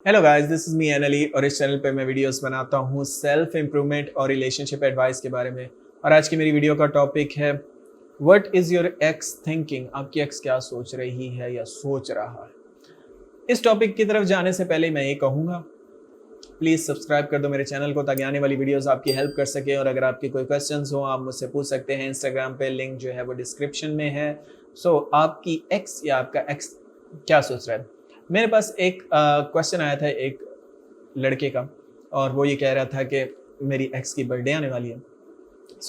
Hello guys, this is me Ali और इस channel पे मैं वीडियोस बनाता हूँ सेल्फ इम्प्रूवमेंट और रिलेशनशिप एडवाइस के बारे में। और आज की मेरी वीडियो का टॉपिक है what is your x thinking. आपकी एक्स क्या सोच रही है या सोच रहा है। इस टॉपिक की तरफ जाने से पहले मैं ये कहूँगा, प्लीज़ सब्सक्राइब कर दो मेरे चैनल को ताकि आने वाली वीडियोस आपकी हेल्प कर सके। और अगर आपके कोई क्वेश्चंस हो आप मुझसे पूछ सकते हैं। इंस्टाग्राम पे लिंक जो है वो डिस्क्रिप्शन में है। आपकी एक्स या आपका एक्स क्या सोच रहा है। मेरे पास एक क्वेश्चन आया था एक लड़के का, और वो ये कह रहा था कि मेरी एक्स की बर्थडे आने वाली है।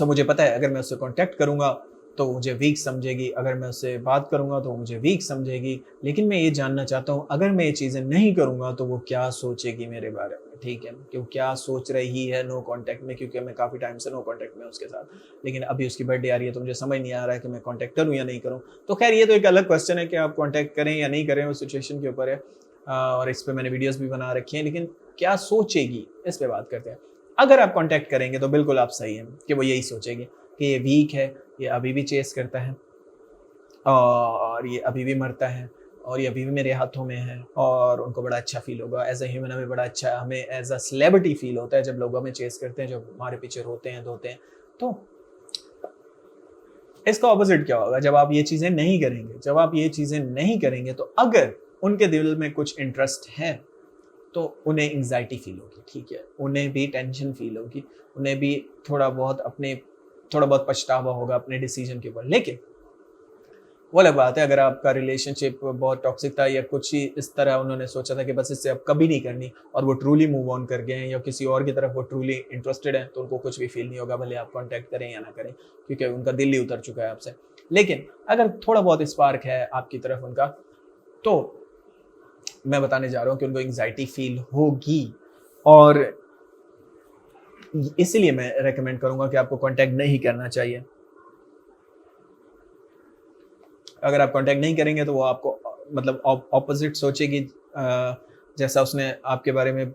मुझे पता है अगर मैं उससे कांटेक्ट करूँगा तो मुझे वीक समझेगी, अगर मैं उससे बात करूँगा तो मुझे वीक समझेगी। लेकिन मैं ये जानना चाहता हूँ अगर मैं ये चीज़ें नहीं करूँगा तो वो क्या सोचेगी मेरे बारे में, ठीक है? कि वो क्या सोच रही है नो कॉन्टैक्ट में, क्योंकि मैं काफ़ी टाइम से नो कॉन्टैक्ट में हूँ उसके साथ। लेकिन अभी उसकी बर्थडे आ रही है तो मुझे समझ नहीं आ रहा है कि मैं कॉन्टैक्ट करूँ या नहीं करूँ। तो खैर ये तो एक अलग क्वेश्चन है कि आप कॉन्टैक्ट करें या नहीं करें, वो सिचुएशन के ऊपर है। और इस पे मैंने वीडियोज़ भी बना रखी हैं, लेकिन क्या सोचेगी इस पे बात करते हैं। अगर आप कॉन्टैक्ट करेंगे तो बिल्कुल आप सही हैं कि वो यही सोचेगी कि ये वीक है, ये अभी भी चेस करता है और ये अभी भी मरता है और ये अभी भी मेरे हाथों में है। और उनको बड़ा अच्छा फ़ील होगा एज़ अ ह्यूमन, हमें बड़ा अच्छा, हमें एज़ अ सेलिब्रिटी फ़ील होता है जब लोग हमें चेस करते हैं, जब हमारे पीछे रोते हैं, धोते हैं। तो इसका ऑपोज़िट क्या होगा जब आप ये चीज़ें नहीं करेंगे? जब आप ये चीज़ें नहीं करेंगे तो अगर उनके दिल में कुछ इंटरेस्ट है तो उन्हें एंग्ज़ायटी फ़ील होगी, ठीक है? उन्हें भी टेंशन फ़ील होगी, उन्हें भी थोड़ा बहुत पछतावा होगा अपने डिसीज़न के ऊपर। लेकिन वो अलग बात है अगर आपका रिलेशनशिप बहुत टॉक्सिक था या कुछ ही इस तरह उन्होंने सोचा था कि बस इससे अब कभी नहीं करनी, और वो ट्रूली मूव ऑन कर गए हैं या किसी और की तरफ वो ट्रूली इंटरेस्टेड हैं, तो उनको कुछ भी फ़ील नहीं होगा भले आप कॉन्टैक्ट करें या ना करें, क्योंकि उनका दिल ही उतर चुका है आपसे। लेकिन अगर थोड़ा बहुत स्पार्क है आपकी तरफ उनका, तो मैं बताने जा रहा हूँ कि उनको एंग्ज़ायटी फ़ील होगी। और इसीलिए मैं रिकमेंड करूँगा कि आपको कॉन्टैक्ट नहीं करना चाहिए। अगर आप कॉन्टैक्ट नहीं करेंगे तो वो आपको मतलब ऑपोजिट सोचेगी, जैसा उसने आपके बारे में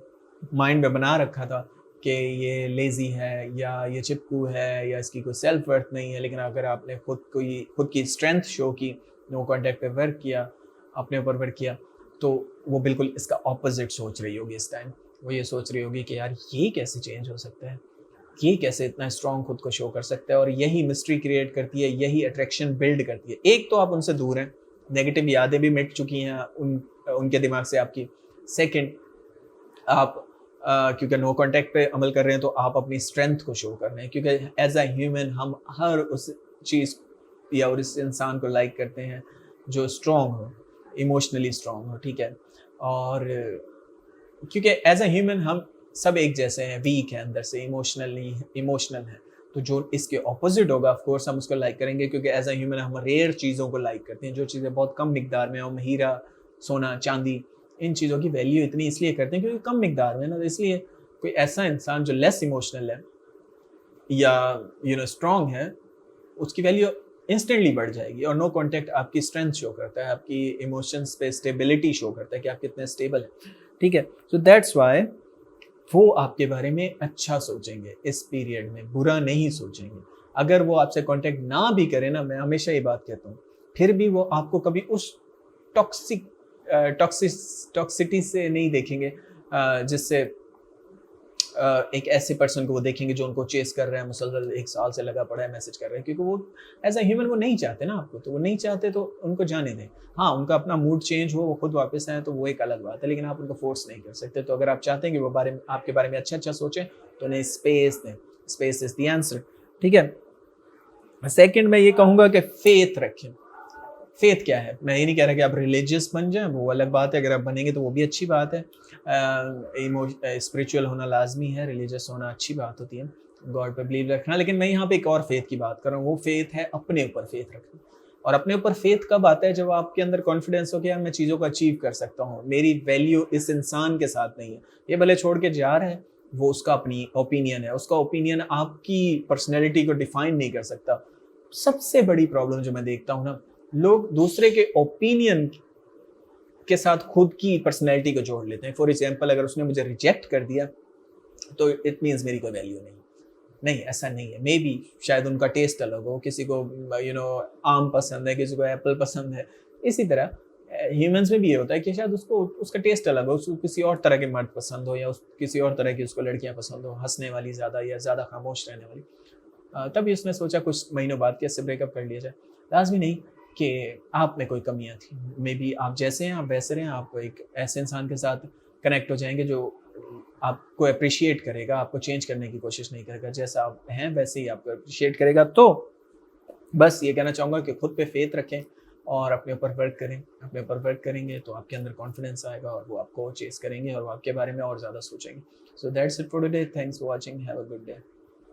माइंड में बना रखा था कि ये लेज़ी है या ये चिपकू है या इसकी कोई सेल्फ वर्थ नहीं है। लेकिन अगर आपने खुद की स्ट्रेंथ शो की, नो कॉन्टैक्ट पे वर्क किया, अपने ऊपर वर्क किया, तो वो बिल्कुल इसका ऑपोजिट सोच रही होगी इस टाइम। वो ये सोच रही होगी कि यार ये कैसे चेंज हो सकता है, ये कैसे इतना स्ट्रॉन्ग खुद को शो कर सकता है। और यही मिस्ट्री क्रिएट करती है, यही अट्रैक्शन बिल्ड करती है। एक तो आप उनसे दूर हैं, नेगेटिव यादें भी मिट चुकी हैं उनके दिमाग से आपकी। सेकंड, आप क्योंकि नो कॉन्टैक्ट पे अमल कर रहे हैं तो आप अपनी स्ट्रेंथ को शो कर रहे हैं, क्योंकि एज अ ह्यूमन हम हर उस चीज़ या और इस इंसान को लाइक करते हैं जो स्ट्रॉन्ग हो, इमोशनली स्ट्रॉन्ग हो, ठीक है? और क्योंकि एज अ ह्यूमन हम सब एक जैसे हैं, वीक हैं अंदर से, इमोशनल हैं। तो जो इसके ऑपोजिट होगा ऑफ कोर्स हम उसको लाइक करेंगे, क्योंकि एज अ ह्यूमन हम रेयर चीज़ों को लाइक करते हैं, जो चीज़ें बहुत कम मिकदार में, हम हीरा, सोना, चांदी, इन चीज़ों की वैल्यू इतनी इसलिए करते हैं क्योंकि कम मिकदार में ना, तो इसलिए कोई ऐसा इंसान जो लेस इमोशनल है या स्ट्रॉन्ग है, उसकी वैल्यू इंस्टेंटली बढ़ जाएगी। और नो कॉन्टैक्ट आपकी स्ट्रेंथ शो करता है, आपकी इमोशंस पे स्टेबिलिटी शो करता है कि आप कितने स्टेबल हैं, ठीक है? सो दैट्स व्हाई वो आपके बारे में अच्छा सोचेंगे इस पीरियड में, बुरा नहीं सोचेंगे। अगर वो आपसे कांटेक्ट ना भी करें ना, मैं हमेशा ये बात कहता हूँ, फिर भी वो आपको कभी उस टॉक्सिक टॉक्सिटी से नहीं देखेंगे, जिससे एक ऐसे पर्सन को वो देखेंगे जो उनको चेस कर रहा है, मुसलसल 1 साल से लगा पड़ा है, मैसेज कर रहा है, क्योंकि वो एज़ अ ह्यूमन वो नहीं चाहते ना आपको, तो वो नहीं चाहते तो उनको जाने दें। हाँ, उनका अपना मूड चेंज हो, वो खुद वापस आएँ तो वो एक अलग बात है, लेकिन आप उनको फ़ोर्स नहीं कर सकते। तो अगर आप चाहते हैं कि वो आपके बारे में अच्छा-अच्छा सोचें, तो उन्हें स्पेस दें। स्पेस इज़ द आंसर, ठीक है? सेकंड मैं ये कहूँगा कि फ़ेथ रखें। फ़ेथ क्या है? मैं ये नहीं कह रहा कि आप रिलीजियस बन जाएँ, वो अलग बात है, अगर आप बनेंगे तो वो भी अच्छी बात है। स्पिरिचुअल होना लाज़मी है, रिलीजियस होना अच्छी बात होती है, गॉड पे बिलीव रखना। लेकिन मैं यहाँ पे एक और फ़ेथ की बात कर रहा हूँ, वो फ़ेथ है अपने ऊपर फ़ेथ रखना। और अपने ऊपर फ़ेथ कब आता है? जब आपके अंदर कॉन्फिडेंस हो कि यार मैं चीज़ों को अचीव कर सकता हूँ, मेरी वैल्यू इस इंसान के साथ नहीं है। ये भले छोड़ के जा रहा है, वो उसका अपनी ओपिनियन है, उसका ओपिनियन आपकी पर्सनैलिटी को डिफ़ाइन नहीं कर सकता। सबसे बड़ी प्रॉब्लम जो मैं देखता हूँ ना, लोग दूसरे के ओपिनियन के साथ खुद की पर्सनैलिटी को जोड़ लेते हैं। फॉर एग्जाम्पल, अगर उसने मुझे रिजेक्ट कर दिया तो इट मीन्स मेरी कोई वैल्यू नहीं। नहीं, ऐसा नहीं है। मे बी शायद उनका टेस्ट अलग हो, किसी को आम पसंद है, किसी को एप्पल पसंद है। इसी तरह ह्यूमंस में भी ये होता है कि शायद उसको उसका टेस्ट अलग हो, उसको किसी और तरह के मर्द पसंद हो, या किसी और तरह की उसको लड़कियां पसंद हो, हंसने वाली ज़्यादा या ज़्यादा खामोश रहने वाली। तभी उसने सोचा कुछ महीनों बाद कि इससे ब्रेकअप कर लिया जाए। लाजमी नहीं कि आप में कोई कमियां थी, मे बी आप जैसे हैं आप वैसे रहें, आप एक ऐसे इंसान के साथ कनेक्ट हो जाएंगे जो आपको अप्रिशिएट करेगा, आपको चेंज करने की कोशिश नहीं करेगा, जैसा आप हैं वैसे ही आपको अप्रिशिएट करेगा। तो बस ये कहना चाहूँगा कि खुद पे फेथ रखें और अपने ऊपर वर्क करें। अपने ऊपर वर्क करेंगे तो आपके अंदर कॉन्फिडेंस आएगा और वो आपको चेज़ करेंगे और वो आपके बारे में और ज़्यादा सोचेंगे। So that's it for today. Thanks for watching. Have a good day.